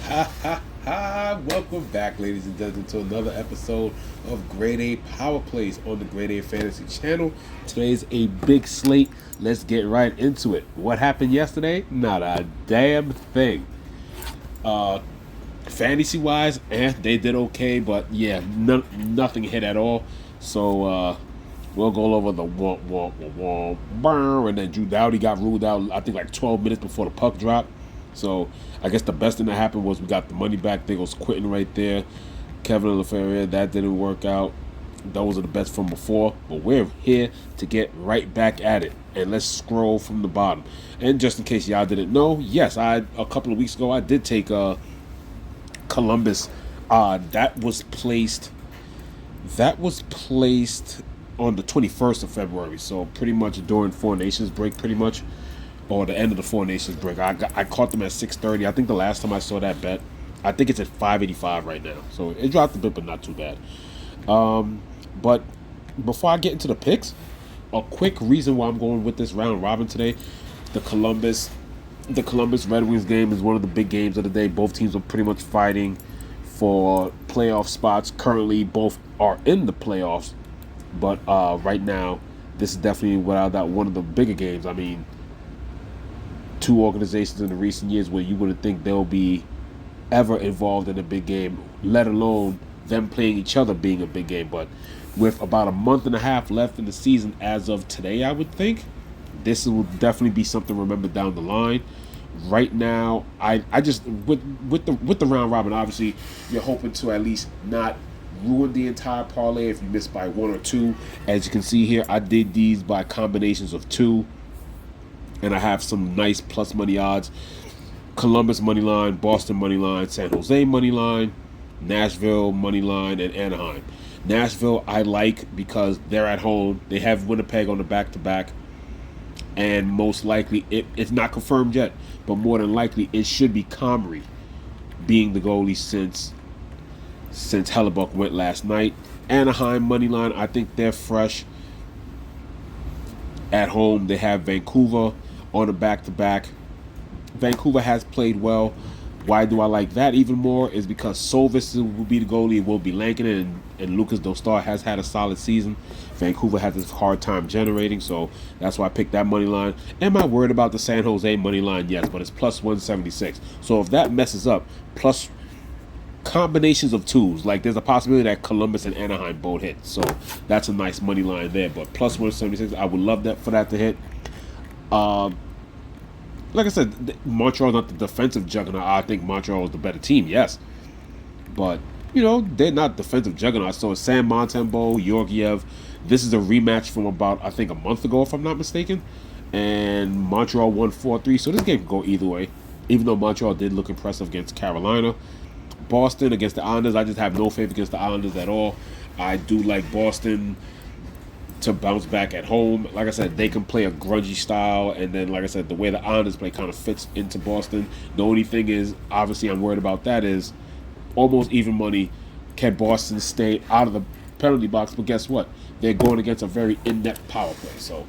Ha ha ha! Welcome back, ladies and gentlemen, to another episode of Grade A Power Plays on the Grade A Fantasy Channel. Today's a big slate. Let's get right into it. What happened yesterday? Not a damn thing. Uh, Fantasy wise, they did okay, but yeah, nothing hit at all. So we'll go over the and then Drew Doughty got ruled out. I think like 12 minutes before the puck dropped. So I guess the best thing that happened was we got the money back. There goes Quentin right there. Kevin LaFerriere, that didn't work out. Those are the best from before. But we're here to get right back at it. And let's scroll from the bottom. And just in case y'all didn't know, yes, a couple of weeks ago I did take Columbus. That was placed on the 21st of February. So pretty much during Four Nations break, pretty much. Or the end of the Four Nations break. I caught them at 6:30. I think the last time I saw that bet, I think it's at 585 right now. So it dropped a bit, but not too bad. But before I get into the picks, a quick reason why I'm going with this round robin today. The Columbus Red Wings game is one of the big games of the day. Both teams are pretty much fighting for playoff spots. Currently, both are in the playoffs, but right now, this is definitely without doubt one of the bigger games. I mean, two organizations in the recent years where you wouldn't think they'll be ever involved in a big game, let alone them playing each other being a big game. But with about a month and a half left in the season as of today, I would think this will definitely be something to remember down the line. Right now, I just with the round robin, obviously you're hoping to at least not ruin the entire parlay if you miss by one or two. As you can see here, I did these by combinations of two. And I have some nice plus money odds. Columbus money line, Boston money line, San Jose money line, Nashville money line, and Anaheim. Nashville I like because they're at home. They have Winnipeg on the back-to-back. And most likely, it's not confirmed yet, but more than likely it should be Comrie being the goalie since Hellebuck went last night. Anaheim money line, I think they're fresh. At home, they have Vancouver on a back-to-back. Vancouver has played well. Why do I like that even more is because Solvis will be the goalie. It will be Lankinen, and Lucas Dostar has had a solid season. Vancouver has a hard time generating, so that's why I picked that money line. Am I worried about the San Jose money line? Yes, but it's plus 176. So if that messes up, plus combinations of twos, like there's a possibility that Columbus and Anaheim both hit, so that's a nice money line there. But plus 176, I would love that for that to hit. Like I said, Montreal's not the defensive juggernaut. I think Montreal is the better team, yes, but they're not defensive juggernauts. So Sam Montembeault, Georgiev, this is a rematch from about I think a month ago, if I'm not mistaken, and Montreal won 4-3. So this game can go either way, even though Montreal did look impressive against Carolina. Boston against the Islanders, I just have no faith against the Islanders at all. I do like Boston to bounce back at home. Like I said, they can play a grungy style, and then, like I said, the way the Islanders play kind of fits into Boston. The only thing is, obviously, I'm worried about that is almost even money. Can Boston stay out of the penalty box? But guess what? They're going against a very in-depth power play, so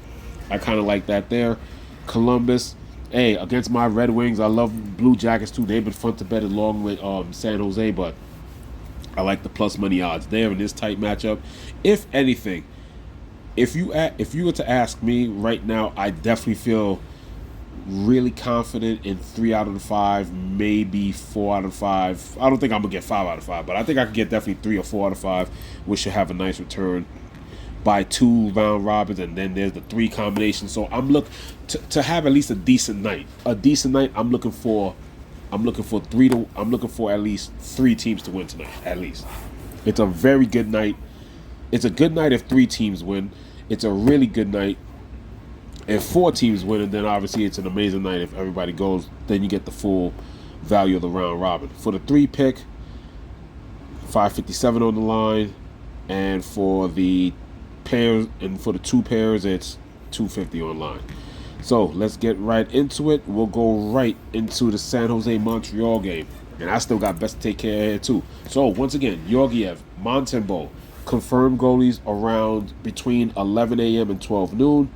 I kind of like that there. Columbus. Hey, against my Red Wings, I love Blue Jackets too. They've been fun to bet along with San Jose, but I like the plus money odds there in this tight matchup. If anything, if you were to ask me right now, I definitely feel really confident in 3 out of the 5, maybe 4 out of 5. I don't think I'm gonna get 5 out of 5, but I think I could get definitely 3 or 4 out of 5, which should have a nice return by 2 round robins, and then there's the 3 combinations. So I'm to have at least a decent night. I'm looking for at least 3 teams to win tonight. At least it's a very good night. It's a good night if 3 teams win. It's a really good night if 4 teams win, and then obviously it's an amazing night if everybody goes. Then you get the full value of the round robin. For the 3 pick, 557 on the line, and for the pairs, and for the 2 pairs, it's 250 online. So let's get right into it. We'll go right into the San Jose Montreal game, and I still got best to take care of here too. So once again, Georgiev, Montembeault, confirmed goalies around between 11 a.m. and 12 noon.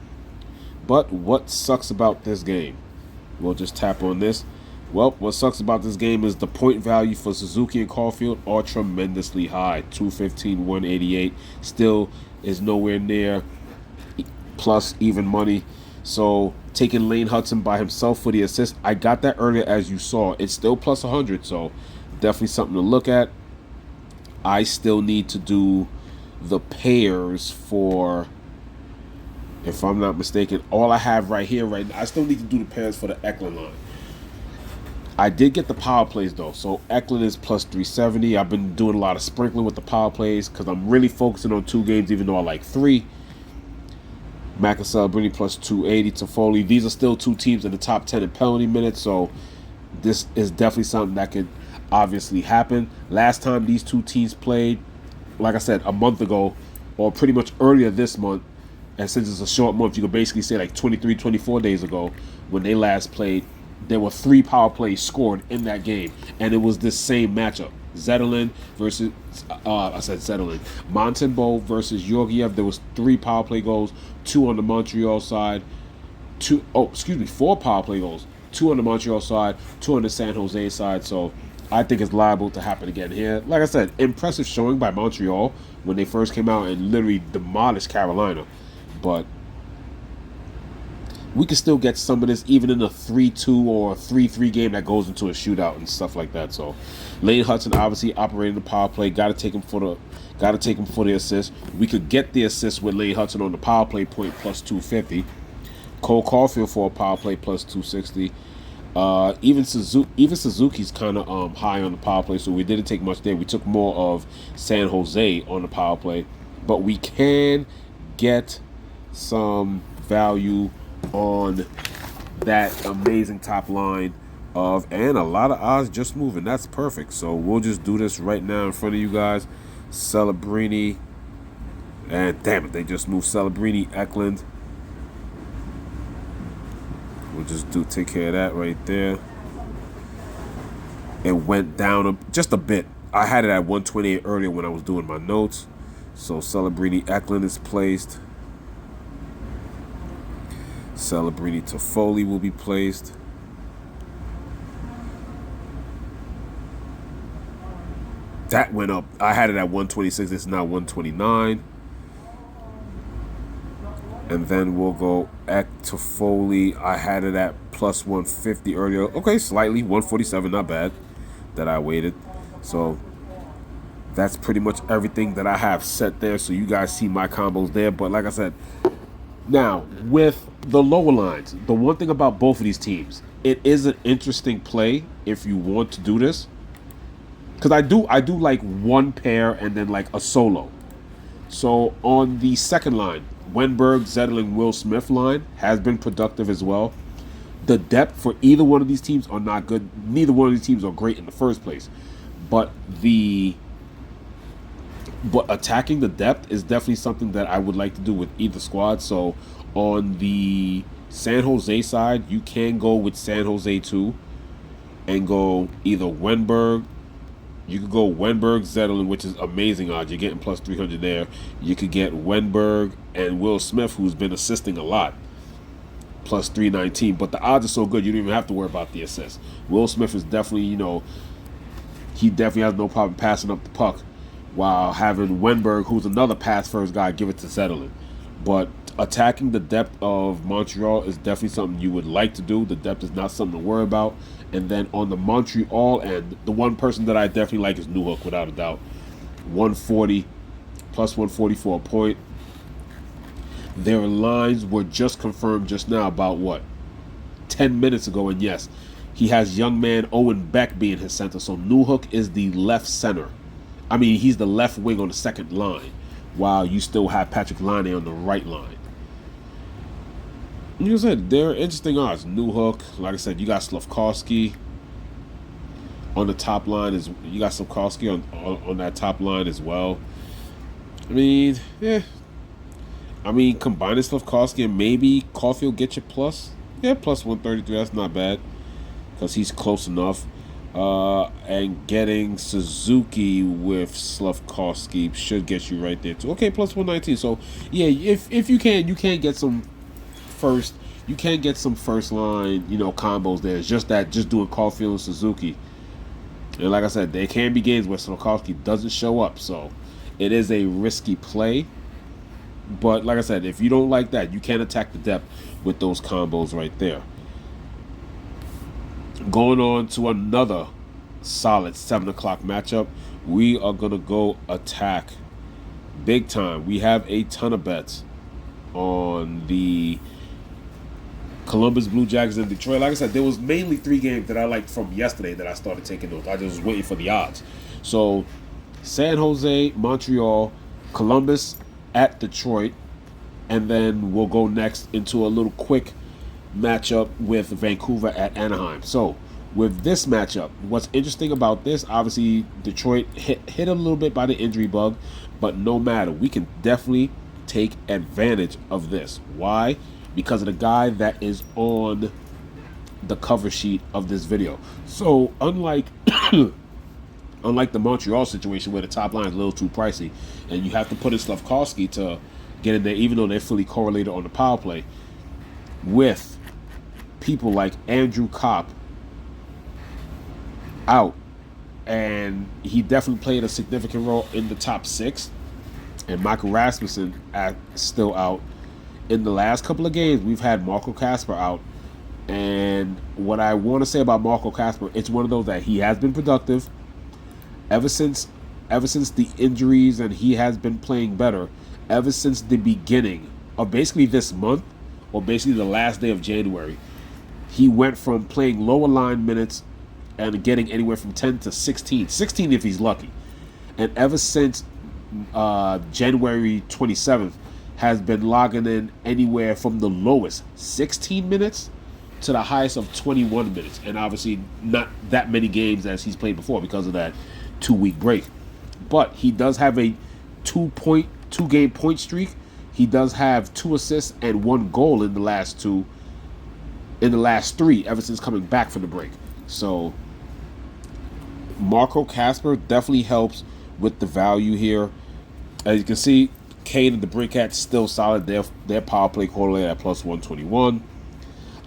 But what sucks about this game? We'll just tap on this. Well, what sucks about this game is the point value for Suzuki and Caulfield are tremendously high. 215, 188. Still is nowhere near plus even money. So taking Lane Hudson by himself for the assist, I got that earlier as you saw. It's still plus 100, so definitely something to look at. I still need to do the pairs for, if I'm not mistaken, all I have right here right now. I still need to do the pairs for the Eklund line. I did get the power plays though, so Eklund is plus 370. I've been doing a lot of sprinkling with the power plays because I'm really focusing on 2 games, even though I like 3. Mac and Celebrini plus 280 to Foley. These are still 2 teams in the top 10 in penalty minutes, so this is definitely something that could obviously happen. Last time these 2 teams played, like I said, a month ago, or pretty much earlier this month, and since it's a short month, you could basically say like 23, 24 days ago when they last played, there were 3 power plays scored in that game, and it was this same matchup. Zetterlund versus, Montembeau versus Georgiev. There was 3 power play goals, 2 on the Montreal side, 4 power play goals, 2 on the Montreal side, 2 on the San Jose side. So I think it's liable to happen again here. Like I said, impressive showing by Montreal when they first came out and literally demolished Carolina. But we can still get some of this even in a 3-2 or 3-3 game that goes into a shootout and stuff like that. So Lane Hudson obviously operating the power play. Got to take him for the assist. We could get the assist with Lane Hudson on the power play point plus 250. Cole Caulfield for a power play plus 260. Even Suzuki's kind of high on the power play, so we didn't take much there. We took more of San Jose on the power play, but we can get some value on that amazing top line and a lot of odds just moving. That's perfect. So we'll just do this right now in front of you guys. Celebrini, and damn it, they just moved Celebrini, Eklund. We'll just take care of that right there. It went down just a bit. I had it at 128 earlier when I was doing my notes. So Celebrini, Eklund is placed. Celebrini to Foley will be placed. That went up. I had it at 126. It's now 129. And then we'll go Ek to Foley. I had it at plus 150 earlier. Okay, slightly. 147, not bad that I waited. So that's pretty much everything that I have set there. So you guys see my combos there. But like I said, now with the lower lines, the one thing about both of these teams, it is an interesting play if you want to do this. Because I do like one pair and then like a solo. So on the second line, Wenberg, Zetterlund, Will Smith line has been productive as well. The depth for either one of these teams are not good. Neither one of these teams are great in the first place. But attacking the depth is definitely something that I would like to do with either squad. So on the San Jose side, you can go with San Jose 2 and go either Wenberg. You could go Wenberg, Zetterlund, which is amazing odds. You're getting plus 300 there. You could get Wenberg and Will Smith, who's been assisting a lot, plus 319. But the odds are so good, you don't even have to worry about the assist. Will Smith is definitely, he definitely has no problem passing up the puck, while having Wenberg, who's another pass-first guy, give it to Zetterlund. But attacking the depth of Montreal is definitely something you would like to do. The depth is not something to worry about. And then on the Montreal end, the one person that I definitely like is Newhook, without a doubt. 140, plus 140 for a point. Their lines were just confirmed just now about, 10 minutes ago. And yes, he has young man Owen Beck being his center. So Newhook is the left center. I mean, he's the left wing on the second line, while you still have Patrick Laine on the right line. Like I said, they're interesting odds. Newhook, like I said, you got Slavkovsky on the top line. You got Slavkovsky on that top line as well. I mean, yeah. I mean, combining Slavkovsky and maybe Caulfield get you plus. Yeah, plus 133. That's not bad because he's close enough. And getting Suzuki with Slavkovsky should get you right there too. Okay, plus 119. So yeah, if you can get some first. you can get some first line, combos there. It's just that just doing Caulfield and Suzuki. And like I said, there can be games where Slavkovsky doesn't show up, so it is a risky play. But like I said, if you don't like that, you can attack the depth with those combos right there. Going on to another solid 7 o'clock matchup, we are going to go attack big time. We have a ton of bets on the Columbus Blue Jackets and Detroit. Like I said, there was mainly 3 games that I liked from yesterday that I started taking notes. I just was waiting for the odds. So San Jose, Montreal, Columbus at Detroit, and then we'll go next into a little quick matchup with Vancouver at Anaheim. So with this matchup, what's interesting about this, obviously Detroit hit a little bit by the injury bug, but no matter, we can definitely take advantage of this. Why? Because of the guy that is on the cover sheet of this video. So unlike the Montreal situation where the top line is a little too pricey and you have to put in Slavkovsky to get in there, even though they're fully correlated on the power play, with people like Andrew Kopp out, and he definitely played a significant role in the top 6, and Michael Rasmussen still out. In the last couple of games, we've had Marco Kasper out, and what I want to say about Marco Kasper, it's one of those that he has been productive ever since the injuries, and he has been playing better ever since the beginning of basically this month, or basically the last day of January. He went from playing lower line minutes and getting anywhere from 10 to 16 if he's lucky, and ever since January 27th has been logging in anywhere from the lowest 16 minutes to the highest of 21 minutes, and obviously not that many games as he's played before because of that 2-week break. But he does have a 2-game point streak. He does have 2 assists and 1 goal in the last 3 ever since coming back from the break. So Marco Kasper definitely helps with the value here. As you can see, Kane and the Brickats still solid. Their power play correlated at plus 121.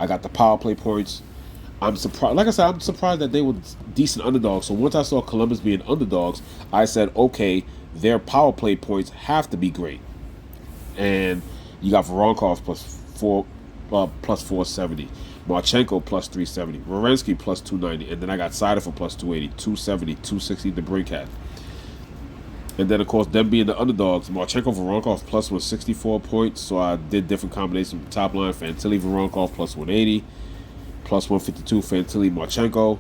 I got the power play points. I'm surprised. Like I said, I'm surprised that they were decent underdogs. So once I saw Columbus being underdogs, I said, okay, their power play points have to be great. And you got Voronkov plus 470, Marchenko plus 370, Werenski plus 290, and then I got Seider for plus 280, 270, 260 the Brickats. And then, of course, them being the underdogs, Marchenko, Voronkov plus 164 points. So I did different combinations with the top line. Fantilli, Voronkov plus 180, plus 152, Fantilli, Marchenko.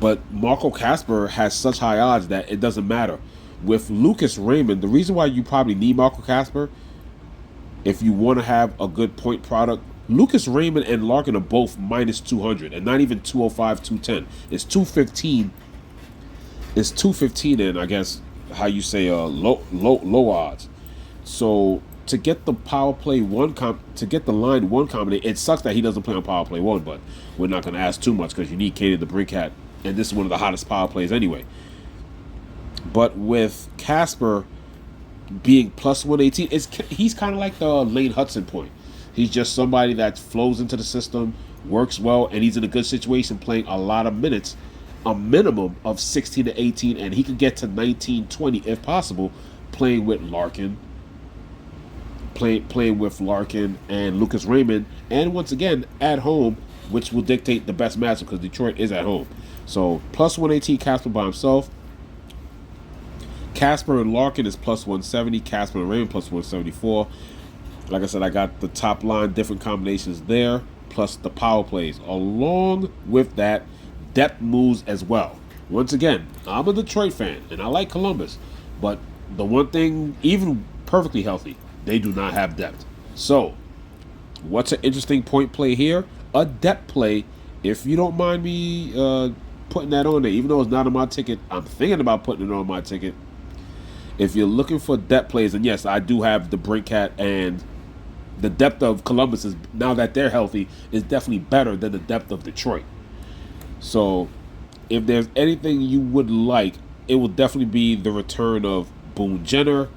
But Marco Kasper has such high odds that it doesn't matter. With Lucas Raymond, the reason why you probably need Marco Kasper, if you want to have a good point product, Lucas Raymond and Larkin are both minus 200, and not even 205, 210. It's 215. It's 215 in, I guess, how you say, low odds. So to get the power play to get the line 1 combination, it sucks that he doesn't play on power play 1, but we're not going to ask too much because you need Katie the Brickhat, and this is one of the hottest power plays anyway. But with Kasper being plus 118, he's kind of like the Lane Hudson point. He's just somebody that flows into the system, works well, and he's in a good situation playing a lot of minutes, a minimum of 16 to 18, and he could get to 19, 20 if possible, playing with Larkin, playing with Larkin and Lucas Raymond, and once again at home, which will dictate the best matchup because Detroit is at home. So plus 118 Kasper by himself. Kasper and Larkin is plus 170. Kasper and Raymond plus 174. Like I said, I got the top line different combinations there, plus the power plays. Along with that, depth moves as well. Once again, I'm a Detroit fan, and I like Columbus. But the one thing, even perfectly healthy, they do not have depth. So, what's an interesting point play here? A depth play, if you don't mind me putting that on there. Even though it's not on my ticket, I'm thinking about putting it on my ticket. If you're looking for depth plays, and yes, I do have the Brinkcat, and the depth of Columbus, is now that they're healthy, is definitely better than the depth of Detroit. So, if there's anything you would like, it will definitely be the return of Boone Jenner,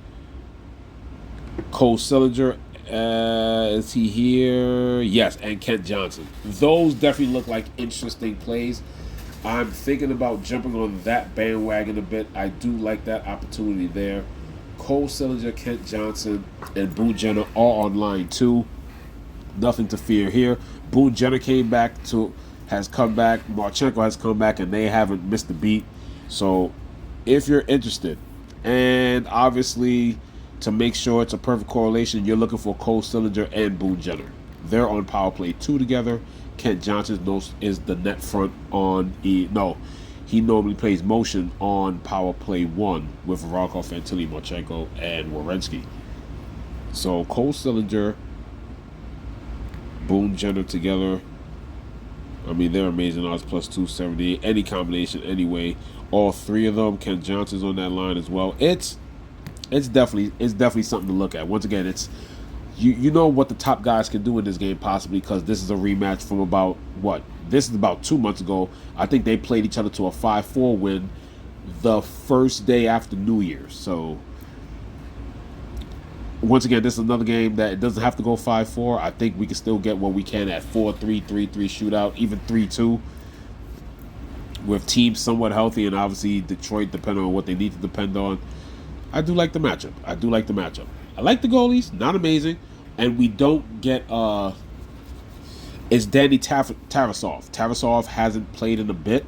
Cole Sillinger, Is he here? Yes, and Kent Johnson. Those definitely look like interesting plays. I'm thinking about jumping on that bandwagon a bit. I do like that opportunity there. Cole Sillinger, Kent Johnson, and Boone Jenner are on line 2. Nothing to fear here. Boone Jenner has come back. Marchenko has come back, and they haven't missed a beat. So, if you're interested, and obviously to make sure it's a perfect correlation, you're looking for Cole Sillinger and Boone Jenner. They're on power play 2 together. Kent Johnson is the net front on he normally plays motion on power play 1 with Varakov, Fantilli, Marchenko, and Werenski. So Cole Sillinger, Boone Jenner together. I mean, they're amazing odds, plus 270. Any combination, anyway. All 3 of them. Kent Johnson's on that line as well. It's definitely something to look at. Once again, it's you know what the top guys can do in this game possibly, because this is a rematch from about this is about 2 months ago. I think they played each other to a 5-4 win the first day after New Year's. So once again, this is another game that it doesn't have to go 5-4. I think we can still get what we can at 4-3, 3-3 shootout, even 3-2, with teams somewhat healthy, and obviously Detroit depending on what they need to depend on. I do like the matchup. I like the goalies, not amazing, and we don't get it's Danny Tarasov. Tarasov hasn't played in a bit.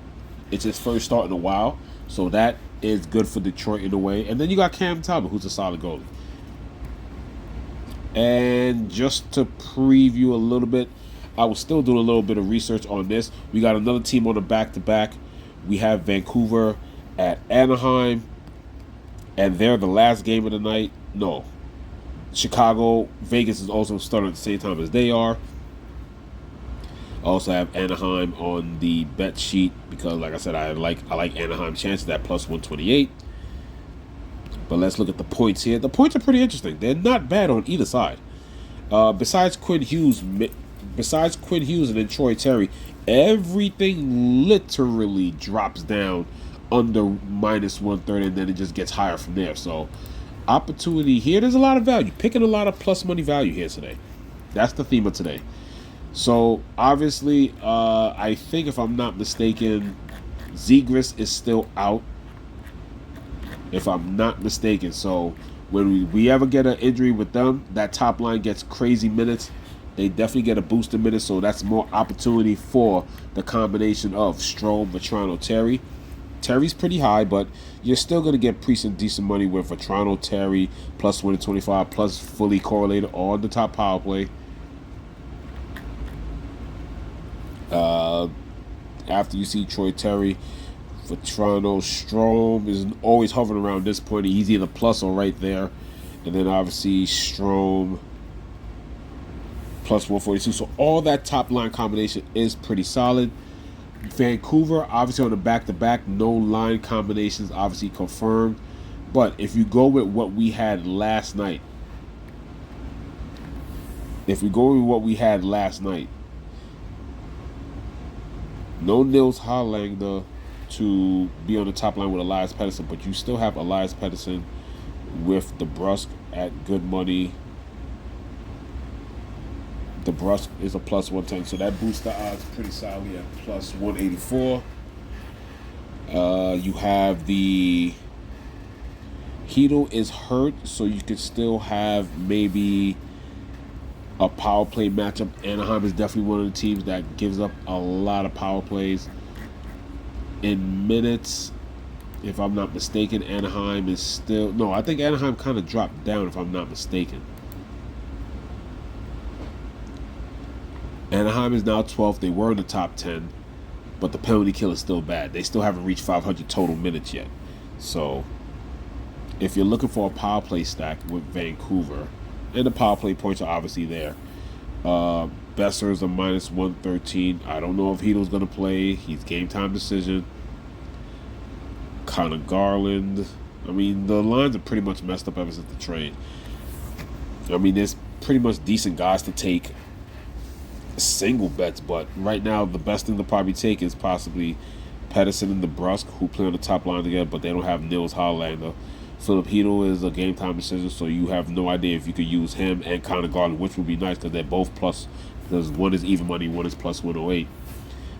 It's his first start in a while, so that is good for Detroit in a way. And then you got Cam Talbot, who's a solid goalie. And just to preview a little bit, I was still doing a little bit of research on this. We got another team on the back-to-back. We have Vancouver at Anaheim, and they're the last game of the night. No. Chicago, Vegas is also starting at the same time as they are. I also have Anaheim on the bet sheet because, like I said, I like Anaheim chances at plus 128. But let's look at the points here. The points are pretty interesting. They're not bad on either side. Besides Quinn Hughes and then Troy Terry, everything literally drops down under minus 130, and then it just gets higher from there. So opportunity here. There's a lot of value. Picking a lot of plus money value here today. That's the theme of today. So obviously, I think if I'm not mistaken, Zegras is still out. If I'm not mistaken. So when we ever get an injury with them, that top line gets crazy minutes. They definitely get a boost in minutes, so that's more opportunity for the combination of Strome, Vetrano, Terry. Terry's pretty high, but you're still going to get decent money with Vetrano, Terry, plus 125, plus fully correlated on the top power play. After you see Troy Terry, Vetrano, Strome is always hovering around this point. He's either plus or right there. And then obviously Strome, plus 142. So all that top line combination is pretty solid. Vancouver, obviously on the back-to-back, no line combinations obviously confirmed. But if you go with what we had last night, no Nils Hoglander to be on the top line with Elias Pettersson, but you still have Elias Pettersson with DeBrusk at good money. DeBrusk is a plus 110, so that boosts the odds pretty solidly at plus 184. You have the Hedl is hurt, so you could still have maybe a power play matchup. Anaheim is definitely one of the teams that gives up a lot of power plays. In minutes, if I'm not mistaken, Anaheim is still... No, I think Anaheim kind of dropped down, if I'm not mistaken. Anaheim is now 12th. They were in the top 10, but the penalty kill is still bad. They still haven't reached 500 total minutes yet. So, if you're looking for a power play stack with Vancouver, and the power play points are obviously there. Besser is a minus 113. I don't know if Hedl's going to play. He's game time decision. Connor Garland. I mean, the lines are pretty much messed up ever since the trade. I mean, there's pretty much decent guys to take single bets, but right now the best thing to probably take is possibly Pettersson and DeBrusk, who play on the top line together, but they don't have Nils Hoglander. Filipino is a game time decision, so you have no idea if you could use him and Connor Garland, which would be nice because they're both plus. Because one is even money, one is plus 108.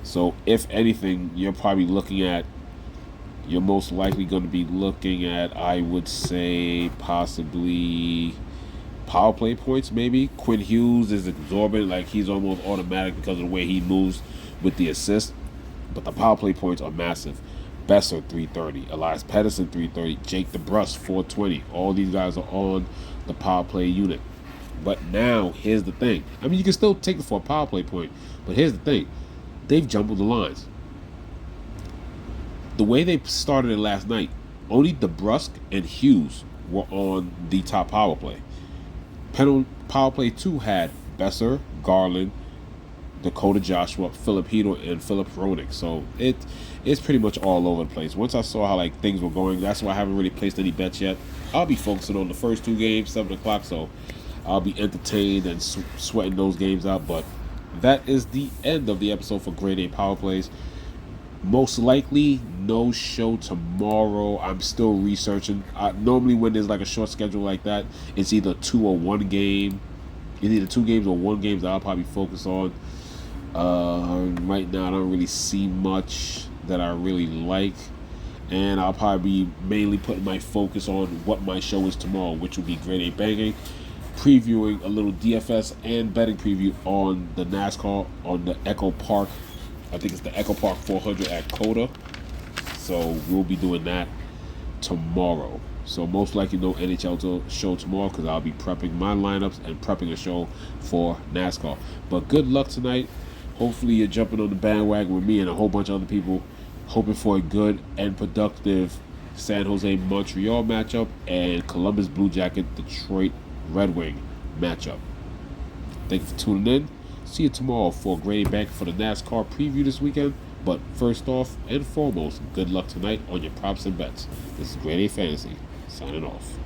So if anything, you're probably looking at. You're most likely going to be looking at, I would say, possibly power play points. Maybe Quinn Hughes is exorbitant, like he's almost automatic because of the way he moves with the assist. But the power play points are massive. Besser 330, Elias Pettersson 330, Jake DeBrusk 420. All these guys are on the power play unit. But now here's the thing. I mean, you can still take it for a power play point, but here's the thing: they've jumbled the lines. The way they started it last night, only DeBrusk and Hughes were on the top power play. Power play 2 had Besser, Garland, Dakota Joshua, Filipino, and Philip Roenick. So it's pretty much all over the place. Once I saw how like things were going, that's why I haven't really placed any bets yet. I'll be focusing on the first 2 games, 7 o'clock, so I'll be entertained and sweating those games out. But that is the end of the episode for Grade A Power Plays. Most likely, no show tomorrow. I'm still researching. Normally, when there's like a short schedule like that, it's either 2 or 1 game. It's either 2 games or 1 game that I'll probably focus on. Right now, I don't really see much that I really like. And I'll probably be mainly putting my focus on what my show is tomorrow, which will be Grade A Banging. Previewing a little DFS and betting preview on the NASCAR on the Echo Park. I think it's the Echo Park 400 at Coda. So we'll be doing that tomorrow. So most likely no NHL show tomorrow because I'll be prepping my lineups and prepping a show for NASCAR. But good luck tonight. Hopefully you're jumping on the bandwagon with me and a whole bunch of other people, hoping for a good and productive San Jose Montreal matchup and Columbus Blue Jacket Detroit Red Wing matchup. Thank you for tuning in. See you tomorrow for a Grade A Bank for the NASCAR preview this weekend. But first off and foremost, good luck tonight on your props and bets. This is Grade A Fantasy, signing off.